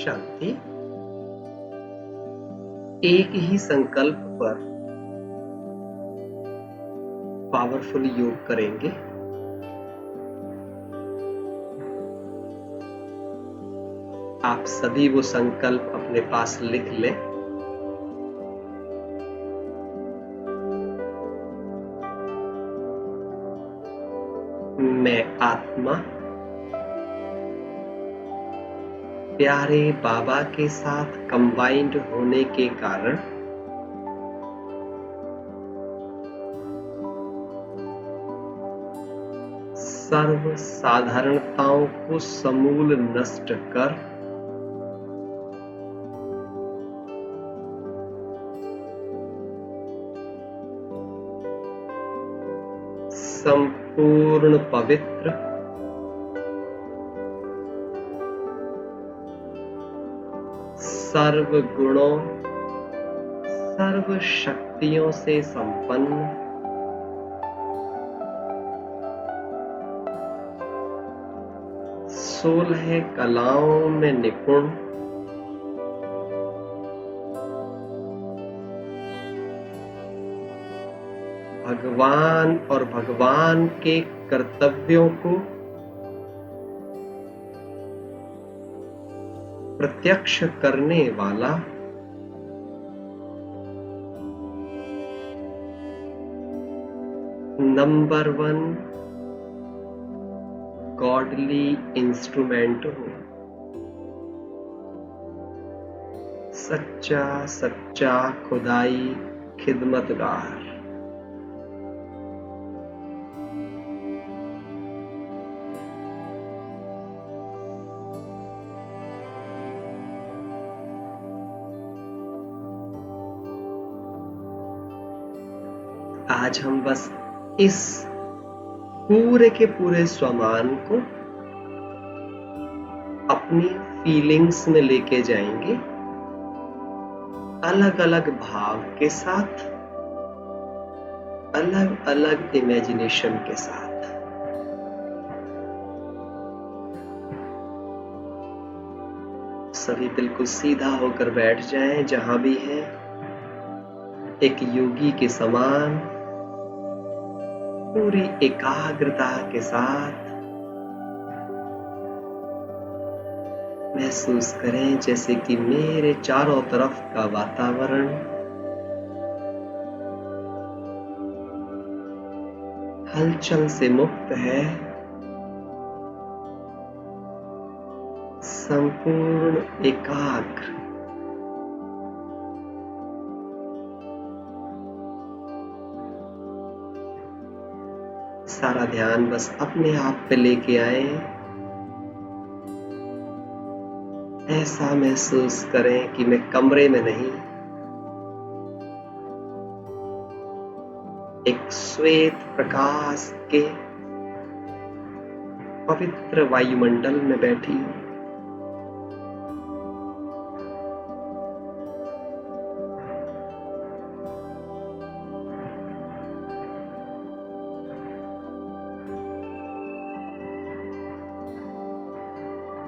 शांति। एक ही संकल्प पर पावरफुल योग करेंगे। आप सभी वो संकल्प अपने पास लिख लें। मैं आत्मा प्यारे बाबा के साथ कंबाइंड होने के कारण सर्व साधारणताओं को समूल नष्ट कर संपूर्ण पवित्र सर्व गुणों सर्व शक्तियों से संपन्न सोलह कलाओं में निपुण भगवान और भगवान के कर्तव्यों को प्रत्यक्ष करने वाला नंबर 1 गॉडली इंस्ट्रूमेंट हो। सच्चा खुदाई खिदमतगार। आज हम बस इस पूरे के पूरे स्वमान को अपनी फीलिंग्स में लेके जाएंगे, अलग अलग भाव के साथ, अलग अलग इमेजिनेशन के साथ। सभी बिल्कुल सीधा होकर बैठ जाएं जहां भी हैं, एक योगी के समान पूरी एकाग्रता के साथ महसूस करें जैसे कि मेरे चारों तरफ का वातावरण हलचल से मुक्त है, संपूर्ण एकाग्र। सारा ध्यान बस अपने आप पे लेके आए। ऐसा महसूस करें कि मैं कमरे में नहीं, एक श्वेत प्रकाश के पवित्र वायुमंडल में बैठी हूं।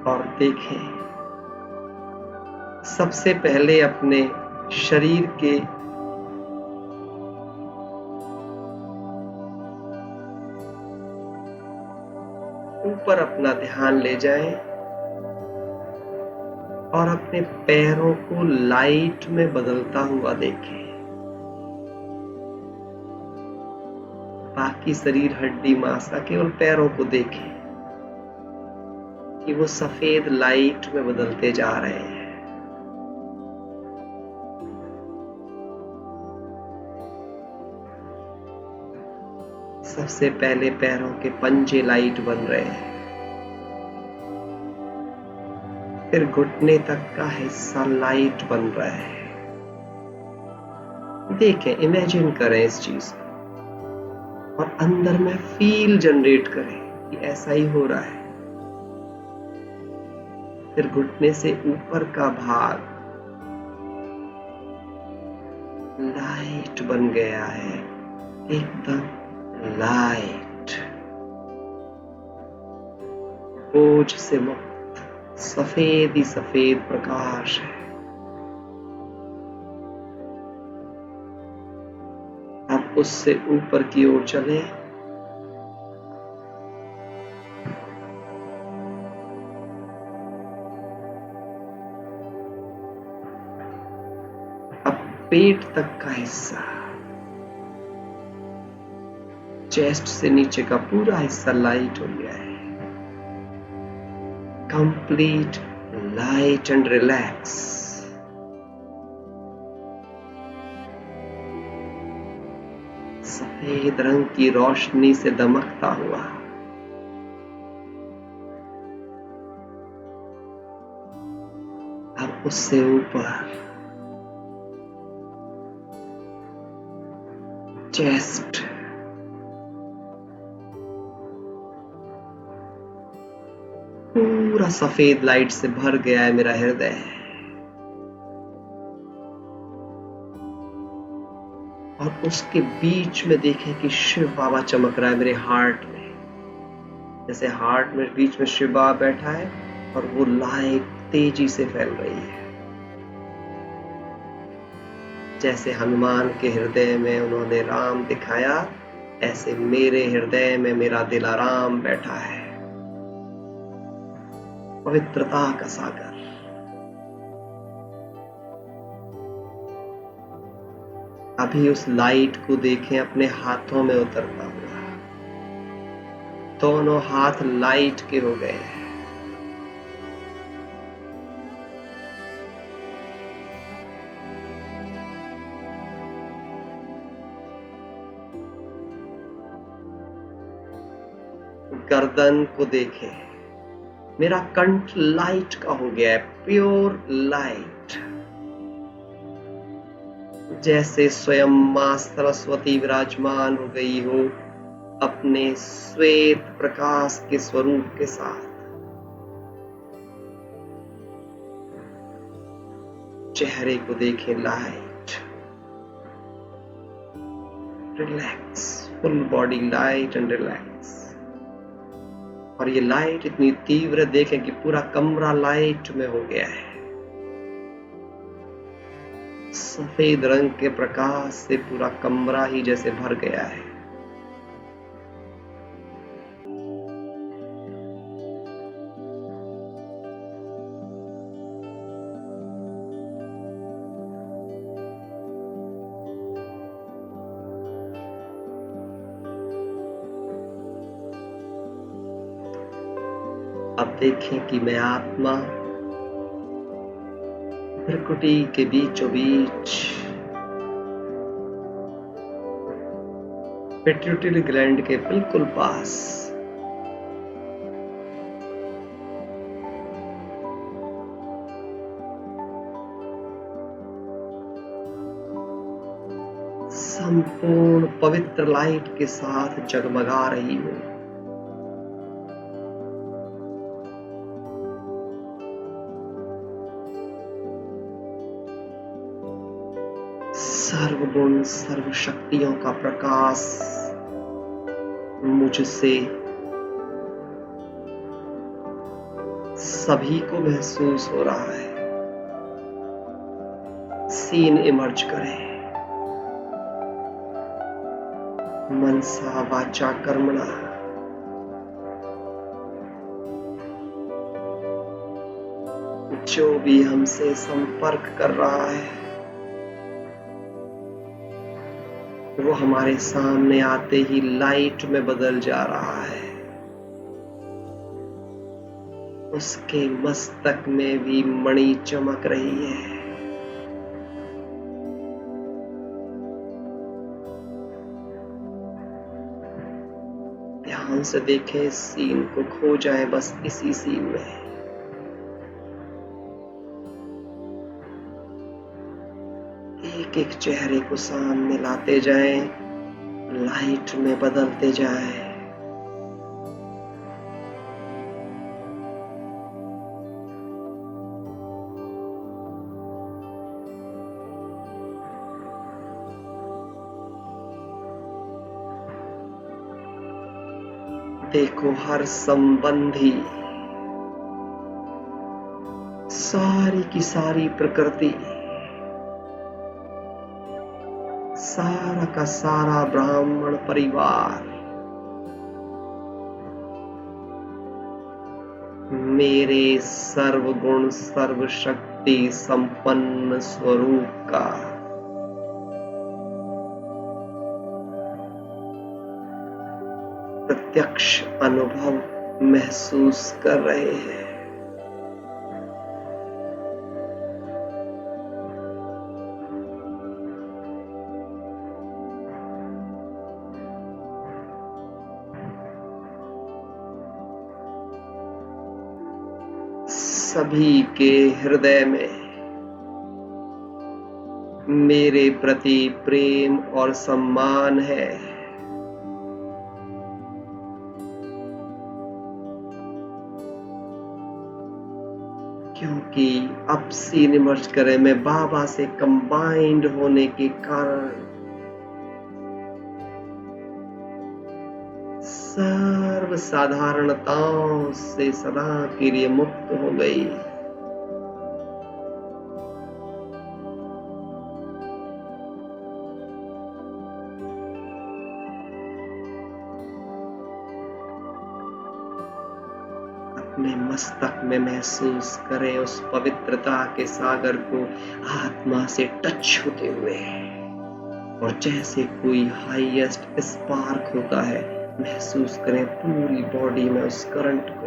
और देखें, सबसे पहले अपने शरीर के ऊपर अपना ध्यान ले जाएं और अपने पैरों को लाइट में बदलता हुआ देखें। बाकी शरीर हड्डी मांस का, केवल पैरों को देखें कि वो सफेद लाइट में बदलते जा रहे हैं। सबसे पहले पैरों के पंजे लाइट बन रहे हैं, फिर घुटने तक का हिस्सा लाइट बन रहा है। देखें, इमेजिन करें इस चीज को और अंदर में फील जनरेट करें कि ऐसा ही हो रहा है। फिर घुटने से ऊपर का भाग लाइट बन गया है, एकदम लाइट, बोझ से मुक्त, सफेद ही सफेद प्रकाश है। अब उससे ऊपर की ओर चले। अब पेट तक का हिस्सा, चेस्ट से नीचे का पूरा हिस्सा लाइट हो गया है। Complete light and relax. सफेद रंग की रोशनी से दमकता हुआ अब उससे ऊपर चेस्ट, पूरा सफेद लाइट से भर गया है मेरा हृदय। और उसके बीच में देखें कि शिव बाबा चमक रहा है मेरे हार्ट में। जैसे हार्ट में बीच में शिव बाबा बैठा है और वो लाइट तेजी से फैल रही है। जैसे हनुमान के हृदय में उन्होंने राम दिखाया, ऐसे मेरे हृदय में मेरा दिलाराम बैठा है। पवित्रता का सागर। अभी उस लाइट को देखें अपने हाथों में उतरता हुआ। दोनों हाथ लाइट के हो गए हैं। गर्दन को देखें, मेरा कंठ लाइट का हो गया है, प्योर लाइट। जैसे स्वयं मां सरस्वती विराजमान हो गई हो अपने श्वेत प्रकाश के स्वरूप के साथ। चेहरे को देखें, light, relax, full body light and relax. और ये लाइट इतनी तीव्र, देखें कि पूरा कमरा लाइट में हो गया है। सफेद रंग के प्रकाश से पूरा कमरा ही जैसे भर गया है। अब देखें कि मैं आत्मा भ्रुकुटी के बीचों बीच पिट्यूटरी ग्लैंड के बिल्कुल पास संपूर्ण पवित्र लाइट के साथ जगमगा रही हूं। सर्वगुण सर्व शक्तियों का प्रकाश मुझसे सभी को महसूस हो रहा है। सीन इमर्ज करें। मनसा वाचा कर्मणा। जो भी हमसे संपर्क कर रहा है वो हमारे सामने आते ही लाइट में बदल जा रहा है। उसके मस्तक में भी मणि चमक रही है। ध्यान से देखें, इस सीन को खो जाए बस इसी सीन में। एक एक चेहरे को सामने लाते जाएं, लाइट में बदलते जाएं। देखो हर संबंधी सारी की सारी प्रकृति, सारा का सारा ब्राह्मण परिवार मेरे सर्वगुण सर्वशक्ति संपन्न स्वरूप का प्रत्यक्ष अनुभव महसूस कर रहे हैं। सभी के हृदय में मेरे प्रति प्रेम और सम्मान है। क्योंकि अब सीन इमर्ज करें मैं बाबा से कंबाइंड होने के कारण सर्व साधारणताओं से सदा के लिए मुक्त हो गई। अपने मस्तक में महसूस करें उस पवित्रता के सागर को आत्मा से टच होते हुए, और जैसे कोई हाईएस्ट स्पार्क होता है महसूस करें पूरी बॉडी में उस करंट को।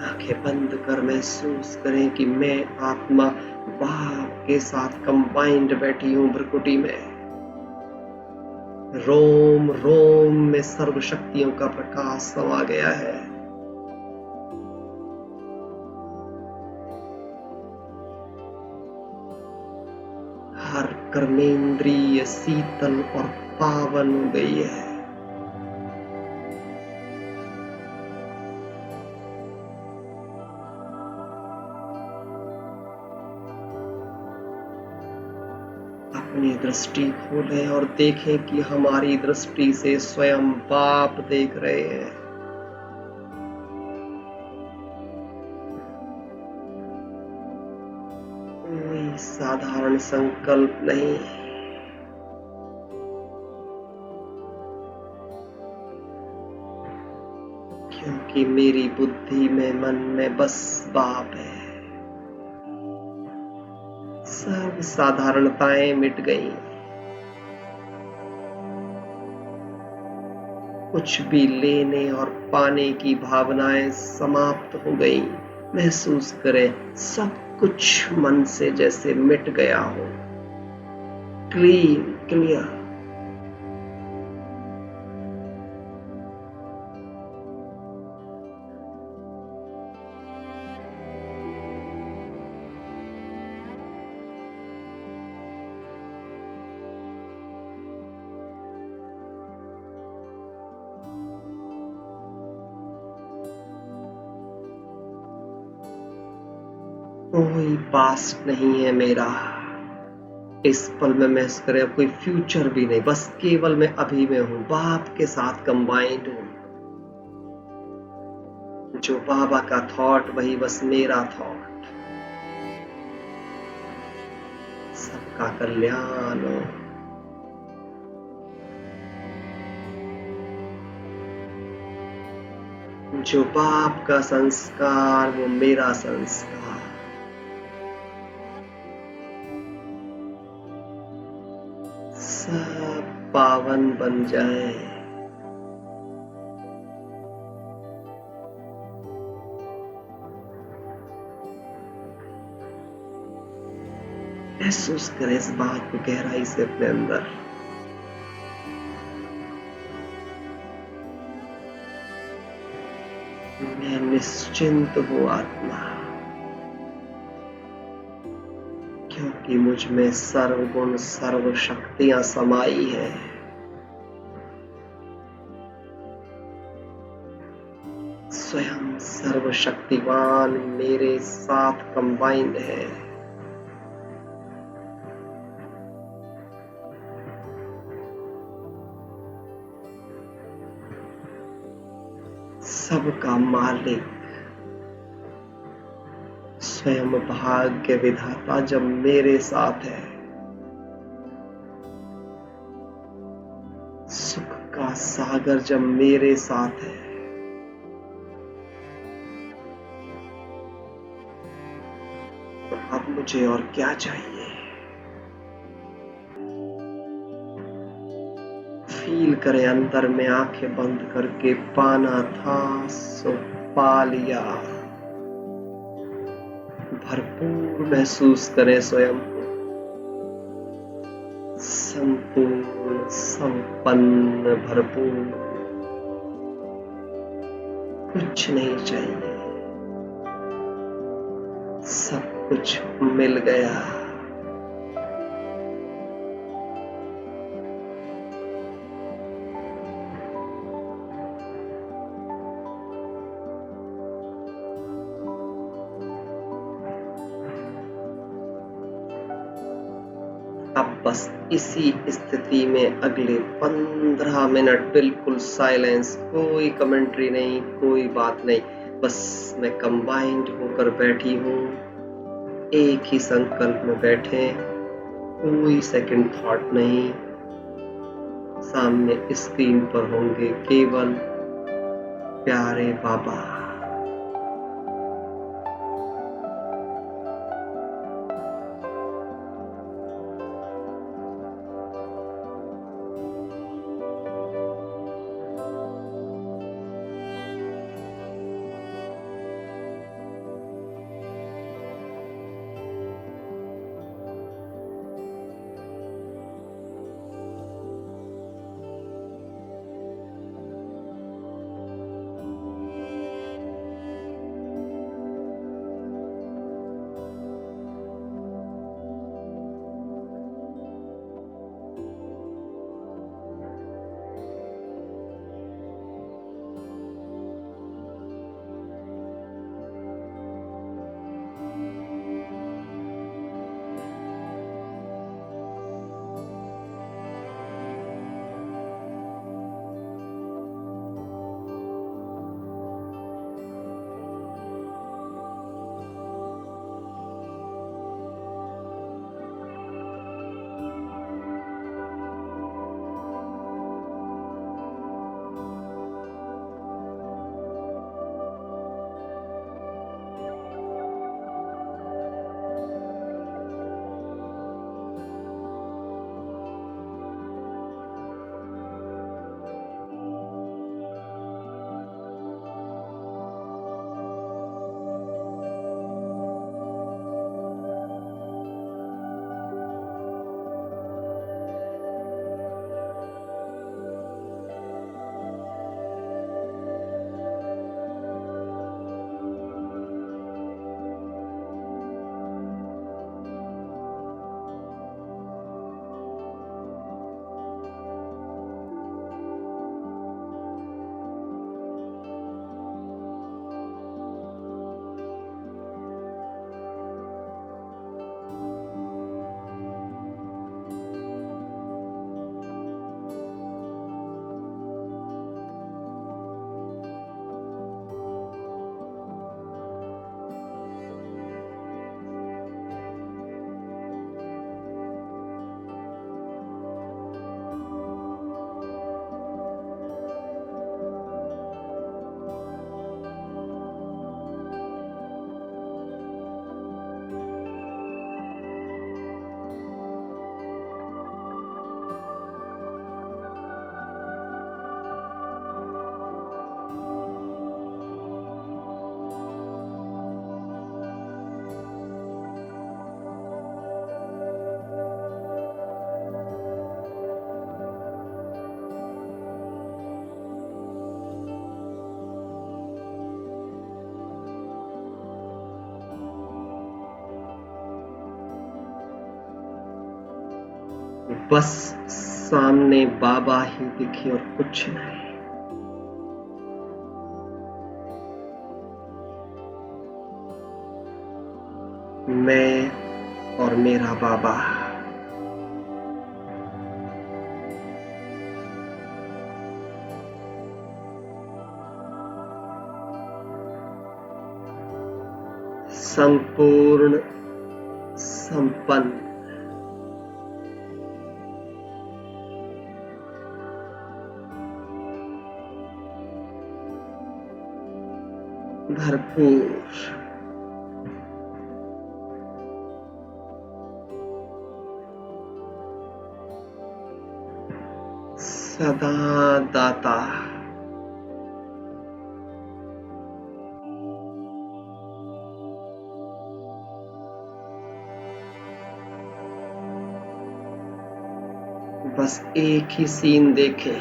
आंखें बंद कर महसूस करें कि मैं आत्मा बाप के साथ कंबाइंड बैठी हूं भ्रकुटी में। रोम रोम में सर्व शक्तियों का प्रकाश समा गया है। हर कर्मेंद्रिय शीतल और पावन हो गई है। अपनी दृष्टि खोलें और देखें कि हमारी दृष्टि से स्वयं बाप देख रहे हैं। कोई साधारण संकल्प नहीं, क्योंकि मेरी बुद्धि में मन में बस बाप है। सब साधारणताएं मिट गई, कुछ भी लेने और पाने की भावनाएं समाप्त हो गई। महसूस करें सब कुछ मन से जैसे मिट गया हो, क्लीन क्लियर। कोई पास्ट नहीं है मेरा। इस पल में महसूस करें अब कोई फ्यूचर भी नहीं, बस केवल मैं अभी में हूं, बाप के साथ कंबाइंड हूं। जो बाबा का थॉट वही बस मेरा थॉट। सबका कल्याण हो। जो बाप का संस्कार वो मेरा संस्कार। सब पावन बन जाए। महसूस करें इस बात को गहराई से अपने अंदर। मैं निश्चिंत हूं आत्मा, क्योंकि मुझ में सर्वगुण सर्व शक्तियां समाई है। स्वयं सर्वशक्तिवान मेरे साथ कंबाइंड है। सबका मालिक स्वयं भाग्य विधाता जब मेरे साथ है, सुख का सागर जब मेरे साथ है, तो अब मुझे और क्या चाहिए। फील करें अंदर में आंखें बंद करके, पाना था सो पा लिया। भरपूर महसूस करें स्वयं को, संपूर्ण संपन्न भरपूर। कुछ नहीं चाहिए, सब कुछ मिल गया। अब बस इसी स्थिति में अगले 15 मिनट बिल्कुल साइलेंस, कोई कमेंट्री नहीं, कोई बात नहीं, बस मैं कंबाइंड होकर बैठी हूँ, एक ही संकल्प में बैठे, कोई सेकंड थॉट नहीं। सामने स्क्रीन पर होंगे केवल प्यारे बाबा। बस सामने बाबा ही दिखे और कुछ नहीं। मैं और मेरा बाबा। संपूर्ण, संपन्न, भरपूर, सदा दाता, बस एक ही सीन देखें,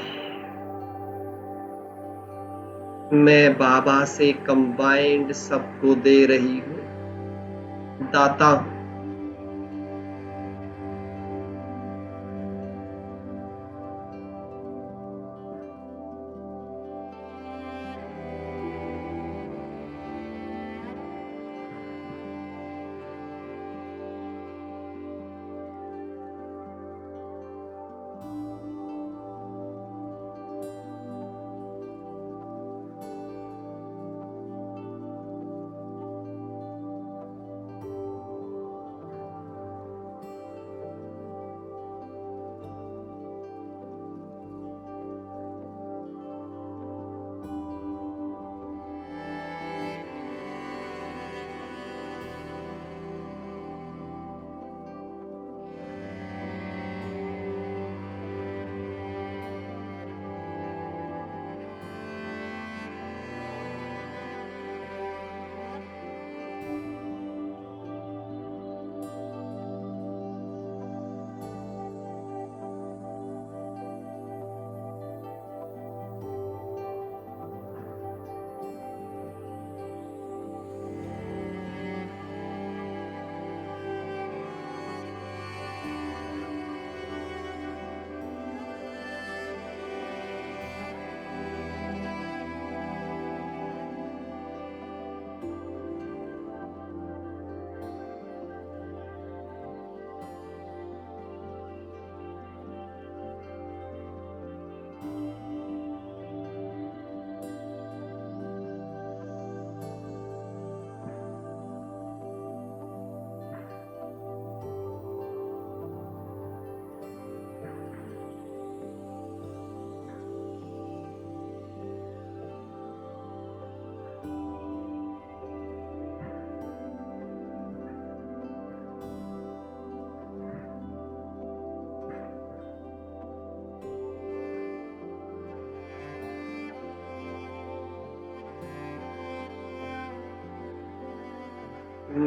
मैं बाबा से कंबाइंड सबको दे रही हूं, दाता हूं।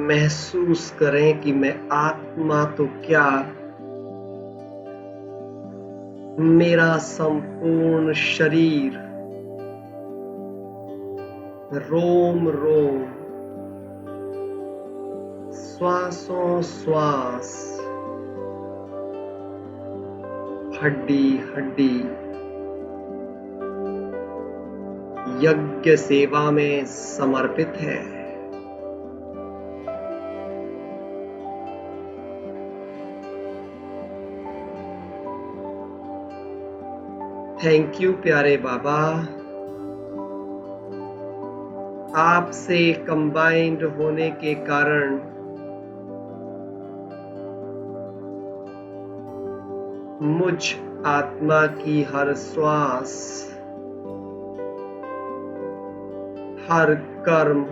महसूस करें कि मैं आत्मा तो क्या, मेरा संपूर्ण शरीर, रोम रोम, श्वासों श्वास, हड्डी हड्डी, यज्ञ सेवा में समर्पित है। थैंक यू प्यारे बाबा, आपसे कंबाइंड होने के कारण मुझ आत्मा की हर श्वास, हर कर्म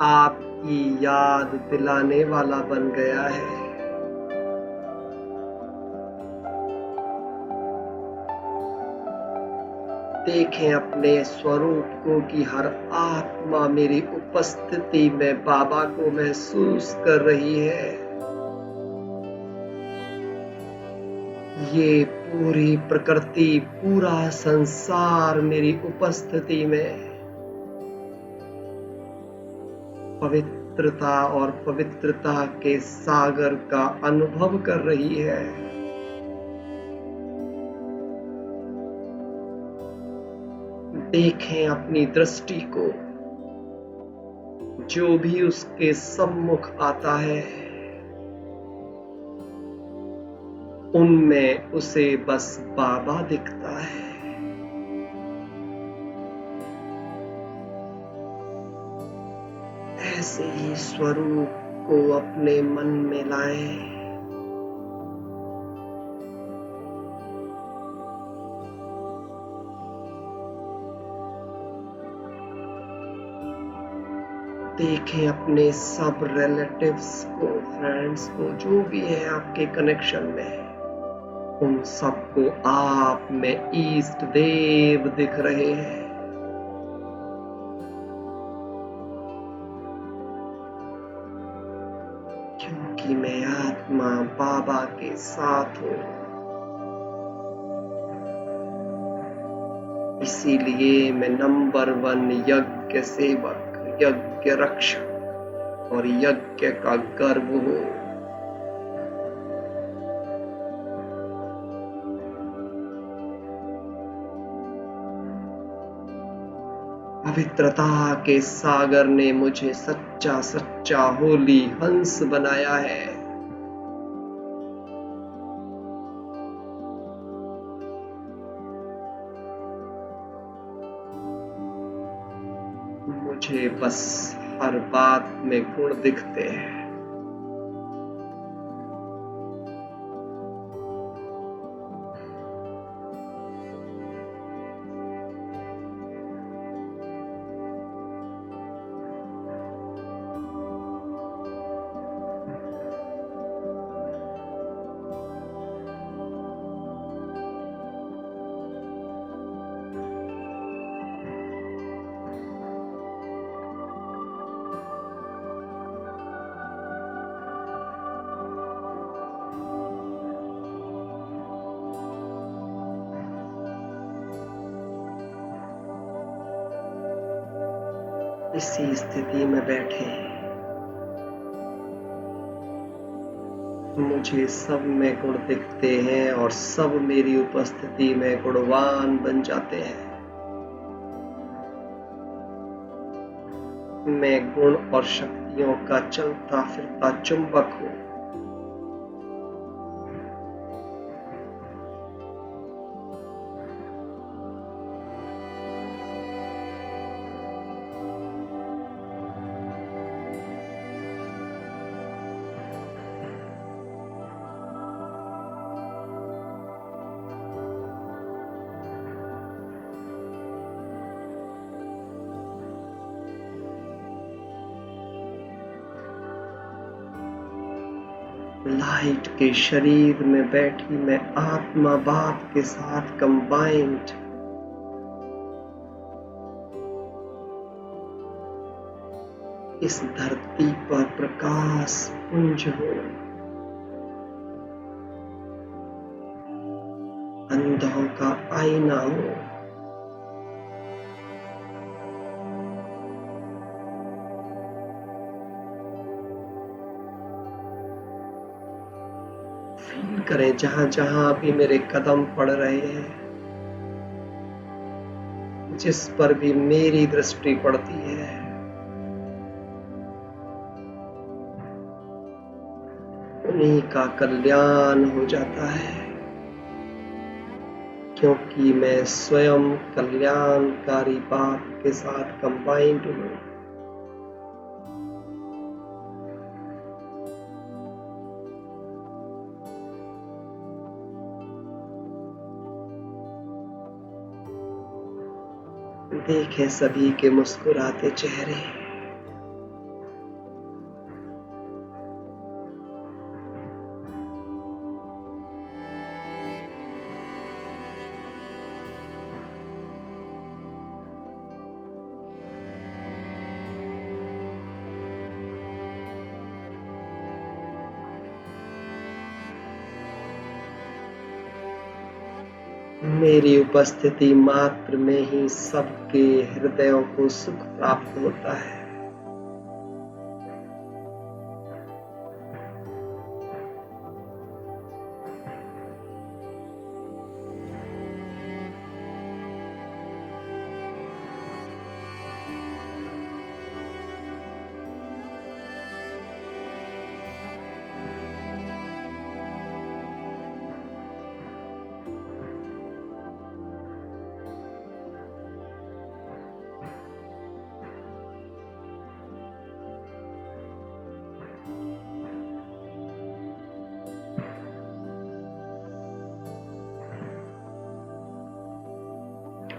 आपकी याद दिलाने वाला बन गया है। देखें अपने स्वरूप को कि हर आत्मा मेरी उपस्थिति में बाबा को महसूस कर रही है। ये पूरी प्रकृति, पूरा संसार मेरी उपस्थिति में पवित्रता और पवित्रता के सागर का अनुभव कर रही है। देखें अपनी दृष्टि को, जो भी उसके सम्मुख आता है उनमें उसे बस बाबा दिखता है। ऐसे ही स्वरूप को अपने मन में लाएं। देखें अपने सब रिलेटिव्स को, फ्रेंड्स को, जो भी है आपके कनेक्शन में, उन सबको आप में ईष्ट देव दिख रहे हैं। क्योंकि मैं आत्मा बाबा के साथ हूँ, इसीलिए मैं नंबर 1 यज्ञ सेवक, यज्ञ रक्षक और यज्ञ का गर्व हूँ। पवित्रता के सागर ने मुझे सच्चा सच्चा होली हंस बनाया है। मुझे बस हर बात में गुण दिखते हैं। इसी स्थिति में बैठे मुझे सब में गुण दिखते हैं और सब मेरी उपस्थिति में गुणवान बन जाते हैं। मैं गुण और शक्तियों का चलता फिरता चुंबक हूँ। लाइट के शरीर में बैठी मैं आत्मा बाप के साथ कंबाइंड इस धरती पर प्रकाश पुंज हूँ। अंधों का आईना हूँ। फील करें जहां जहां भी मेरे कदम पड़ रहे हैं, जिस पर भी मेरी दृष्टि पड़ती है, उन्हीं का कल्याण हो जाता है, क्योंकि मैं स्वयं कल्याणकारी बाप के साथ कंबाइंड हूँ। देखें सभी के मुस्कुराते चेहरे। मेरी उपस्थिति मात्र में ही सबके हृदयों को सुख प्राप्त होता है।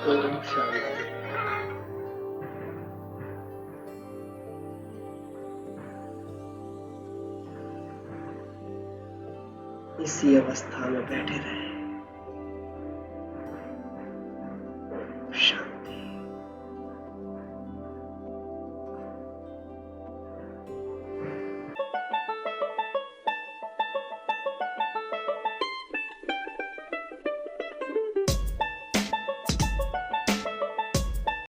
ओम शांति। इसी अवस्था में बैठे रहे।